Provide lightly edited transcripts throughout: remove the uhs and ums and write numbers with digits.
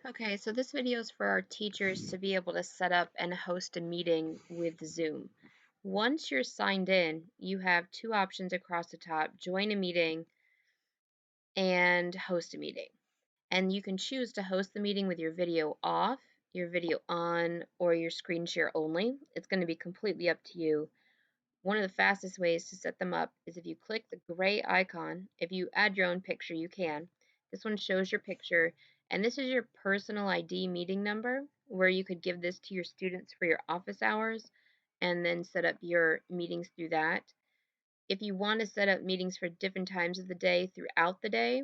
Okay, so this video is for our teachers to be able to set up and host a meeting with Zoom. Once you're signed in, you have two options across the top: join a meeting and host a meeting. And you can choose to host the meeting with your video off, your video on, or your screen share only. It's going to be completely up to you. One of the fastest ways to set them up is if you click the gray icon. If you add your own picture, you can. This one shows your picture, and this is your personal ID meeting number, where you could give this to your students for your office hours and then set up your meetings through that. If you want to set up meetings for different times of the day throughout the day,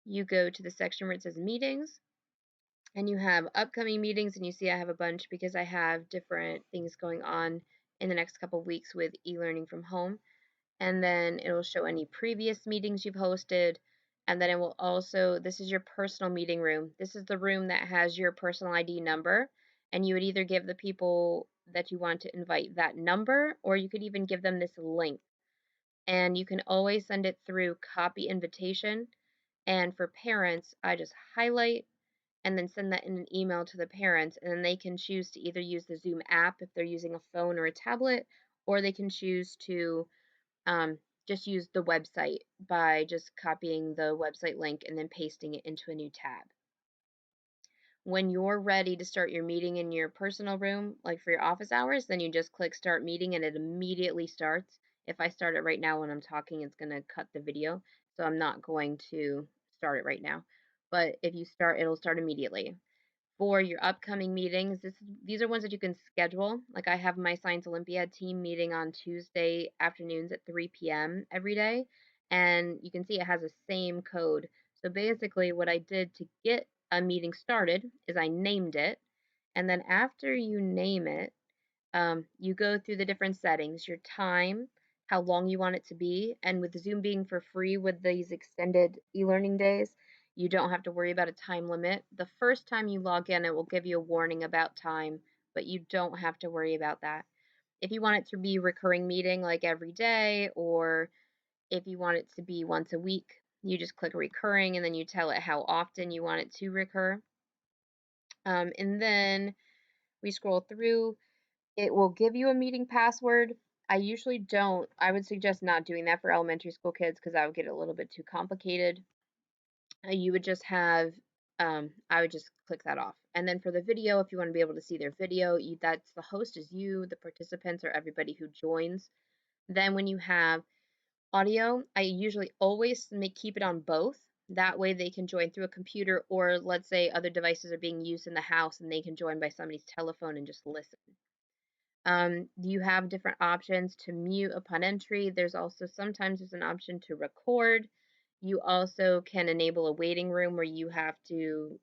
you go to the section where it says meetings, and you have upcoming meetings, and you see I have a bunch because I have different things going on in the next couple of weeks with e-learning from home. And then it'll show any previous meetings you've hosted. And then it will also, this is your personal meeting room. This is the room that has your personal ID number. And you would either give the people that you want to invite that number, or you could even give them this link. And you can always send it through copy invitation. And for parents, I just highlight and then send that in an email to the parents, and then they can choose to either use the Zoom app if they're using a phone or a tablet, or they can choose to um, just use the website by just copying the website link and then pasting it into a new tab. When you're ready to start your meeting in your personal room, like for your office hours, then you just click start meeting and it immediately starts. If I start it right now when I'm talking, it's going to cut the video. So I'm not going to start it right now. But if you start, it'll start immediately. For your upcoming meetings, these are ones that you can schedule. Like I have my Science Olympiad team meeting on Tuesday afternoons at 3 p.m. every day, and you can see it has the same code. So basically, what I did to get a meeting started is I named it, and then after you name it, you go through the different settings, your time, how long you want it to be, and with Zoom being for free with these extended e-learning days, you don't have to worry about a time limit. The first time you log in, it will give you a warning about time, but you don't have to worry about that. If you want it to be a recurring meeting like every day, or if you want it to be once a week, you just click recurring and then you tell it how often you want it to recur. And then we scroll through. It will give you a meeting password. I usually don't. I would suggest not doing that for elementary school kids because that would get a little bit too complicated. You would just have, I would just click that off. And then for the video, if you want to be able to see their video, that's the host is you, the participants are everybody who joins. Then when you have audio, I usually always keep it on both. That way they can join through a computer, or let's say other devices are being used in the house and they can join by somebody's telephone and just listen. You have different options to mute upon entry. There's also sometimes there's an option to record. You also can enable a waiting room where you have to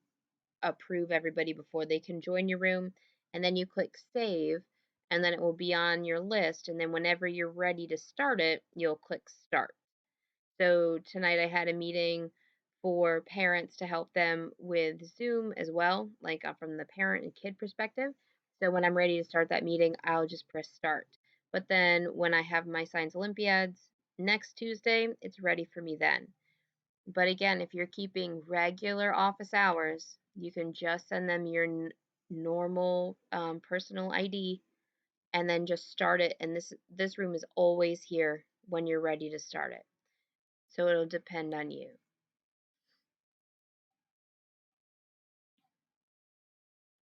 approve everybody before they can join your room. And then you click save, and then it will be on your list. And then whenever you're ready to start it, you'll click start. So tonight I had a meeting for parents to help them with Zoom as well, like from the parent and kid perspective. So when I'm ready to start that meeting, I'll just press start. But then when I have my Science Olympiads next Tuesday, it's ready for me then. But again, if you're keeping regular office hours, you can just send them your normal personal ID and then just start it. And this room is always here when you're ready to start it. So it'll depend on you.